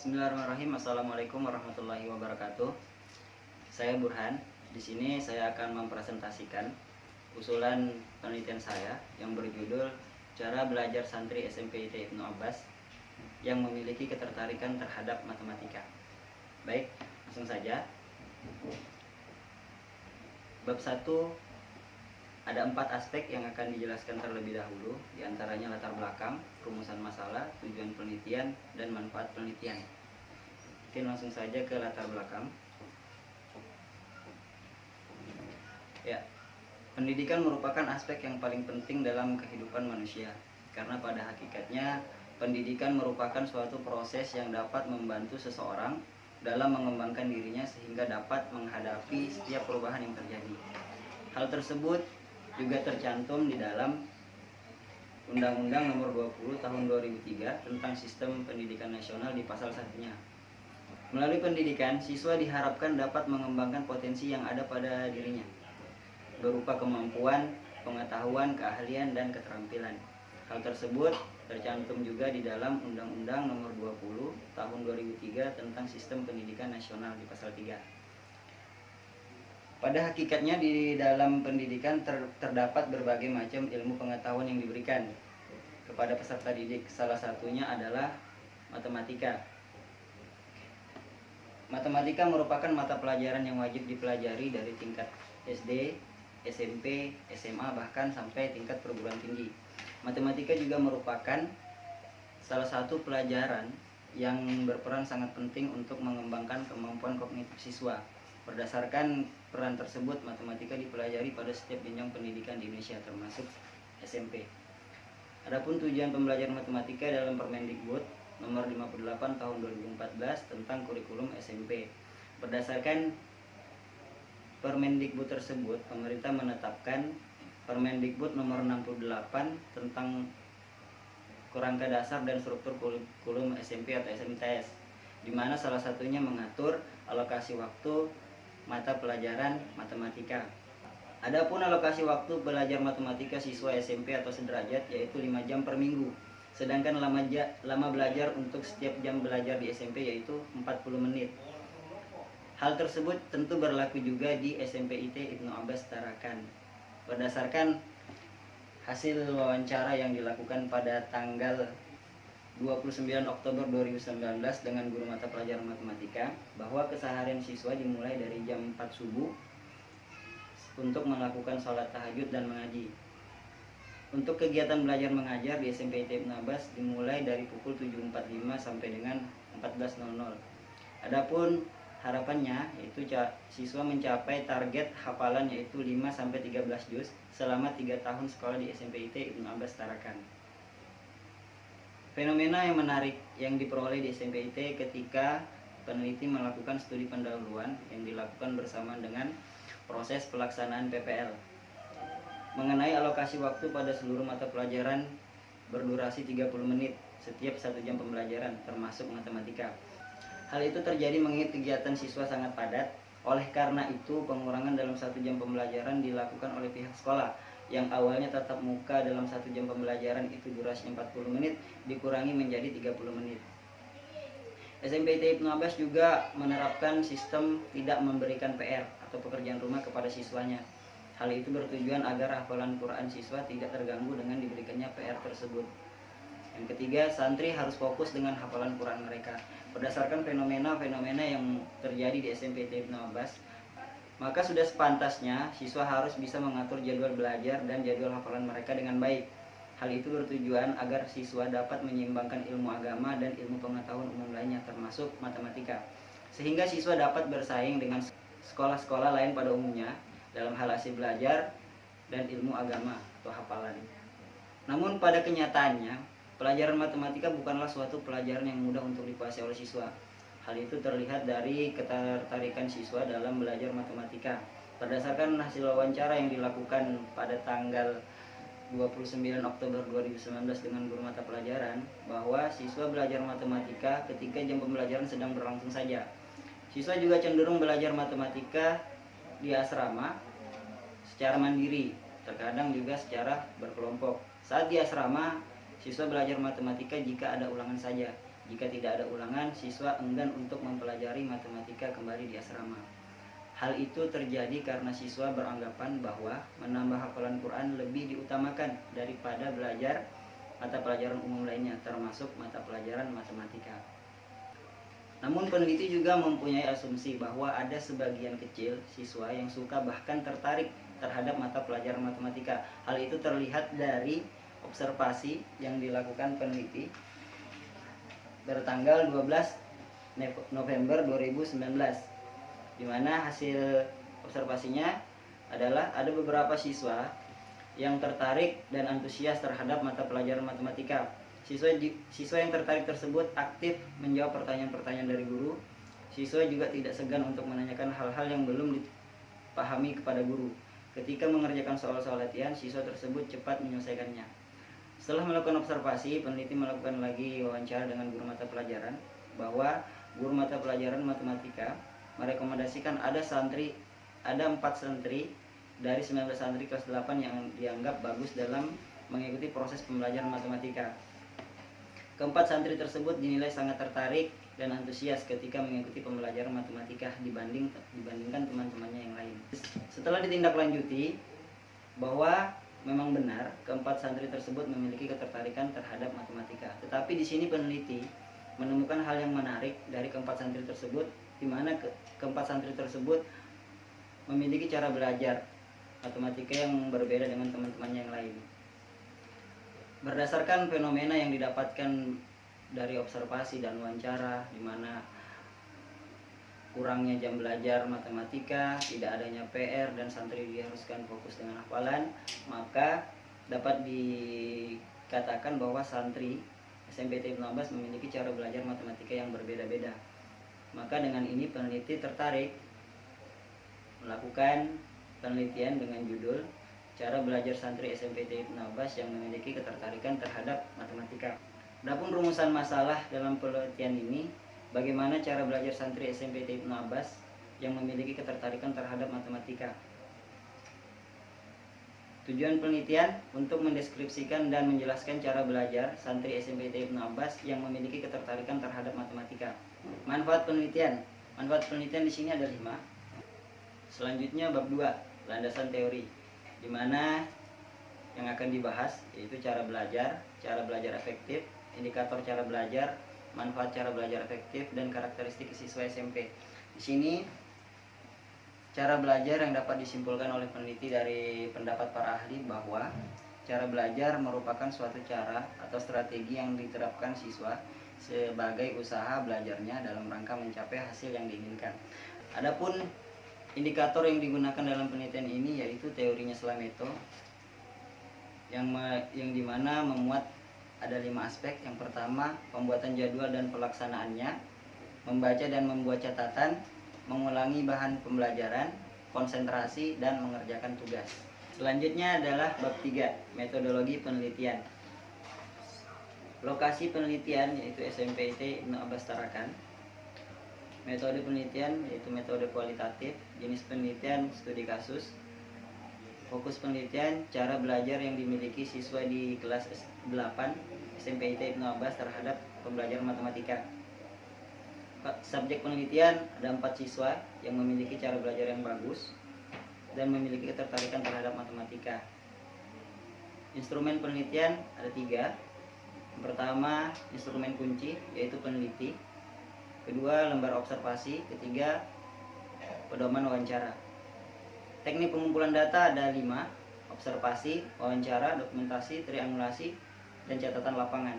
Bismillahirrahmanirrahim. Assalamualaikum warahmatullahi wabarakatuh. Saya Burhan. Di sini saya akan mempresentasikan usulan penelitian saya yang berjudul Cara Belajar Santri SMP IT Ibnu Abbas yang memiliki ketertarikan terhadap matematika. Baik, langsung saja. Bab 1 ada 4 aspek yang akan dijelaskan terlebih dahulu, diantaranya latar belakang, rumusan masalah, tujuan penelitian, dan manfaat penelitian. Oke, langsung saja ke latar belakang. Ya, pendidikan merupakan aspek yang paling penting dalam kehidupan manusia, karena pada hakikatnya pendidikan merupakan suatu proses yang dapat membantu seseorang dalam mengembangkan dirinya sehingga dapat menghadapi setiap perubahan yang terjadi. Hal tersebut juga tercantum di dalam Undang-Undang Nomor 20 Tahun 2003 tentang Sistem Pendidikan Nasional di pasal 1-nya. Melalui pendidikan, siswa diharapkan dapat mengembangkan potensi yang ada pada dirinya, berupa kemampuan, pengetahuan, keahlian, dan keterampilan. Hal tersebut tercantum juga di dalam Undang-Undang Nomor 20 Tahun 2003 tentang Sistem Pendidikan Nasional di pasal 3. Pada hakikatnya di dalam pendidikan terdapat berbagai macam ilmu pengetahuan yang diberikan kepada peserta didik. Salah satunya adalah matematika. Matematika merupakan mata pelajaran yang wajib dipelajari dari tingkat SD, SMP, SMA, bahkan sampai tingkat perguruan tinggi. Matematika juga merupakan salah satu pelajaran yang berperan sangat penting untuk mengembangkan kemampuan kognitif siswa. Berdasarkan peran tersebut, matematika dipelajari pada setiap jenjang pendidikan di Indonesia, termasuk SMP. Adapun tujuan pembelajaran matematika dalam Permendikbud Nomor 58 Tahun 2014 tentang kurikulum SMP. Berdasarkan Permendikbud tersebut, pemerintah menetapkan Permendikbud Nomor 68 tentang kerangka dasar dan struktur kurikulum SMP atau SMTS, di mana salah satunya mengatur alokasi waktu mata pelajaran matematika. Adapun alokasi waktu belajar matematika siswa SMP atau sederajat yaitu 5 jam per minggu. Sedangkan lama belajar untuk setiap jam belajar di SMP yaitu 40 menit. Hal tersebut tentu berlaku juga di SMP IT Ibnu Abbas Tarakan. Berdasarkan hasil wawancara yang dilakukan pada tanggal 29 Oktober 2019 dengan guru mata pelajaran matematika, bahwa keseharian siswa dimulai dari jam 4 subuh untuk melakukan sholat tahajud dan mengaji. Untuk kegiatan belajar mengajar di SMP IT Ibnu Abbas dimulai dari pukul 7.45 sampai dengan 14.00. Adapun harapannya yaitu siswa mencapai target hafalan yaitu 5-13 juz selama 3 tahun sekolah di SMP IT Ibnu Abbas Tarakan. Fenomena yang menarik yang diperoleh di SMP IT ketika peneliti melakukan studi pendahuluan yang dilakukan bersama dengan proses pelaksanaan PPL mengenai alokasi waktu pada seluruh mata pelajaran berdurasi 30 menit setiap 1 jam pembelajaran termasuk matematika. Hal itu terjadi mengingat kegiatan siswa sangat padat. Oleh karena itu, pengurangan dalam 1 jam pembelajaran dilakukan oleh pihak sekolah yang awalnya tatap muka dalam 1 jam pembelajaran itu durasinya 40 menit dikurangi menjadi 30 menit. SMP IT Ibnu Abbas juga menerapkan sistem tidak memberikan PR atau pekerjaan rumah kepada siswanya. Hal itu bertujuan agar hafalan Quran siswa tidak terganggu dengan diberikannya PR tersebut. Yang ketiga, santri harus fokus dengan hafalan Quran mereka. Berdasarkan fenomena-fenomena yang terjadi di SMP IT Ibnu Abbas, maka sudah sepantasnya siswa harus bisa mengatur jadwal belajar dan jadwal hafalan mereka dengan baik. Hal itu bertujuan agar siswa dapat menyeimbangkan ilmu agama dan ilmu pengetahuan umum lainnya termasuk matematika, sehingga siswa dapat bersaing dengan sekolah-sekolah lain pada umumnya dalam hal hasil belajar dan ilmu agama atau hafalan. Namun pada kenyataannya, pelajaran matematika bukanlah suatu pelajaran yang mudah untuk dikuasai oleh siswa. Hal itu terlihat dari ketertarikan siswa dalam belajar matematika. Berdasarkan hasil wawancara yang dilakukan pada tanggal 29 Oktober 2019 dengan guru mata pelajaran, bahwa siswa belajar matematika ketika jam pembelajaran sedang berlangsung saja. Siswa juga cenderung belajar matematika di asrama secara mandiri, terkadang juga secara berkelompok. Saat di asrama, siswa belajar matematika jika ada ulangan saja. Jika tidak ada ulangan, siswa enggan untuk mempelajari matematika kembali di asrama. Hal itu terjadi karena siswa beranggapan bahwa menambah hafalan Quran lebih diutamakan daripada belajar mata pelajaran umum lainnya, termasuk mata pelajaran matematika. Namun peneliti juga mempunyai asumsi bahwa ada sebagian kecil siswa yang suka bahkan tertarik terhadap mata pelajaran matematika. Hal itu terlihat dari observasi yang dilakukan peneliti bertanggal 12 November 2019, di mana hasil observasinya adalah ada beberapa siswa yang tertarik dan antusias terhadap mata pelajaran matematika. Siswa yang tertarik tersebut aktif menjawab pertanyaan-pertanyaan dari guru. Siswa juga tidak segan untuk menanyakan hal-hal yang belum dipahami kepada guru. Ketika mengerjakan soal-soal latihan, siswa tersebut cepat menyelesaikannya. Setelah melakukan observasi, peneliti melakukan lagi wawancara dengan guru mata pelajaran, bahwa guru mata pelajaran matematika merekomendasikan ada 4 santri dari 19 santri kelas 8 yang dianggap bagus dalam mengikuti proses pembelajaran matematika. Keempat santri tersebut dinilai sangat tertarik dan antusias ketika mengikuti pembelajaran matematika dibandingkan teman-temannya yang lain. Setelah ditindaklanjuti bahwa memang benar keempat santri tersebut memiliki ketertarikan terhadap matematika. Tetapi di sini peneliti menemukan hal yang menarik dari keempat santri tersebut, di mana keempat santri tersebut memiliki cara belajar matematika yang berbeda dengan teman-temannya yang lain. Berdasarkan fenomena yang didapatkan dari observasi dan wawancara, di mana kurangnya jam belajar matematika, tidak adanya PR, dan santri diharuskan fokus dengan hafalan, maka dapat dikatakan bahwa santri SMPT 16 memiliki cara belajar matematika yang berbeda-beda. Maka dengan ini peneliti tertarik melakukan penelitian dengan judul Cara Belajar Santri SMPT 16 yang memiliki ketertarikan terhadap matematika. Adapun rumusan masalah dalam penelitian ini, bagaimana cara belajar santri SMPT 16 yang memiliki ketertarikan terhadap matematika. Tujuan penelitian untuk mendeskripsikan dan menjelaskan cara belajar santri SMPT 16 yang memiliki ketertarikan terhadap matematika. Manfaat penelitian. Manfaat penelitian di sini ada 5. Selanjutnya bab 2, landasan teori, di mana yang akan dibahas yaitu cara belajar efektif, indikator cara belajar, manfaat cara belajar efektif, dan karakteristik siswa SMP. Di sini cara belajar yang dapat disimpulkan oleh peneliti dari pendapat para ahli bahwa cara belajar merupakan suatu cara atau strategi yang diterapkan siswa sebagai usaha belajarnya dalam rangka mencapai hasil yang diinginkan. Adapun indikator yang digunakan dalam penelitian ini yaitu teorinya Slameto yang dimana memuat ada 5 aspek. Yang pertama, pembuatan jadwal dan pelaksanaannya, membaca dan membuat catatan, mengulangi bahan pembelajaran, konsentrasi, dan mengerjakan tugas. Selanjutnya adalah bab 3, metodologi penelitian. Lokasi penelitian yaitu SMPT Ibnu Abbas Tarakan. Metode penelitian yaitu metode kualitatif, jenis penelitian studi kasus. Fokus penelitian cara belajar yang dimiliki siswa di kelas 8 SMPT Ibnu Abbas terhadap pembelajaran matematika. Subjek penelitian ada 4 siswa yang memiliki cara belajar yang bagus dan memiliki ketertarikan terhadap matematika. Instrumen penelitian ada 3. Yang pertama, instrumen kunci yaitu peneliti. Kedua, lembar observasi. Ketiga, pedoman wawancara. Teknik pengumpulan data ada 5, observasi, wawancara, dokumentasi, triangulasi, dan catatan lapangan.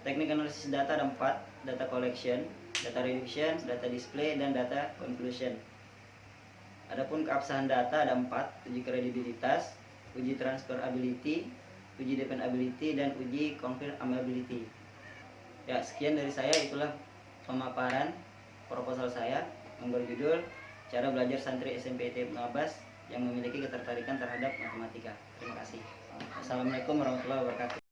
Teknik analisis data ada 4, data collection, data reduction, data display, dan data conclusion. Adapun keabsahan data ada 4, uji kredibilitas, uji transferability, uji dependability, dan uji confirmability. Ya, sekian dari saya, itulah pemaparan proposal saya yang berjudul Cara Belajar Santri SMPT Ibnu Abbas yang memiliki ketertarikan terhadap matematika. Terima kasih. Assalamualaikum warahmatullahi wabarakatuh.